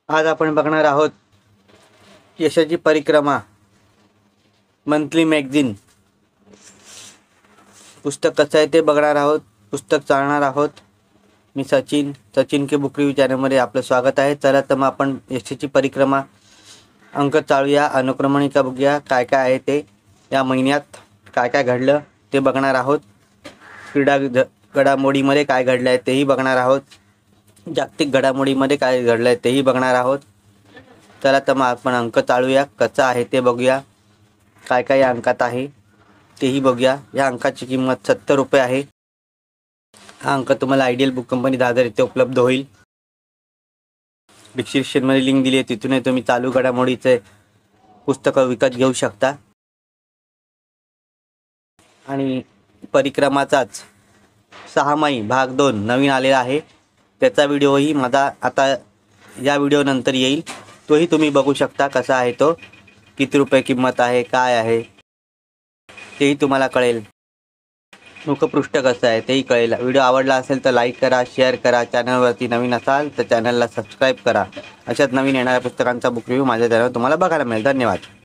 आज आपण बघणार आहोत यशाची परिक्रमा मंथली मॅगझिन पुस्तक कसं आहे ते बघणार आहोत, पुस्तक चालणार आहोत। मी सचिन के बुक रिव्ह्यू चॅनलमध्ये आपलं स्वागत आहे। चला तर मग आपण यशाची परिक्रमा अंक चालूया, अनुक्रमणिका बघूया, काय काय आहे ते या महिन्यात काय काय घडलं ते बघणार आहोत। क्रीडा घडामोडीमध्ये काय घडलं आहे तेही बघणार आहोत। जागतिक घडामोडीमध्ये काय घडलं आहे तेही बघणार आहोत। चला तर मग आपण अंक चालूया, कसा आहे ते बघूया, काय काय या अंकात आहे तेही बघूया। या अंकाची किंमत 70 रुपये आहे। हा अंक तुम्हाला आयडियल बुक कंपनी दादर येथे उपलब्ध होईल। डिस्क्रिप्शनमध्ये लिंक दिली आहे, तिथूनही तुम्ही चालू घडामोडीचे पुस्तकं विकत घेऊ शकता। आणि परिक्रमाचाच 6माही भाग 2 नवीन आलेला आहे, त्याचा व्हिडिओही माझा आता या व्हिडिओनंतर येईल, तोही तुम्ही बघू शकता। कसा आहे तो, किती रुपये किंमत आहे, काय आहे तेही तुम्हाला कळेल। मुखपृष्ठ कसं आहे तेही कळेल। व्हिडिओ आवडला असेल तर लाईक करा, शेअर करा। चॅनलवरती नवीन असाल तर चॅनलला सबस्क्राईब करा। अशाच नवीन येणाऱ्या पुस्तकांचा बुक रिव्ह्यू माझ्या चॅनलवर तुम्हाला बघायला मिळेल। धन्यवाद।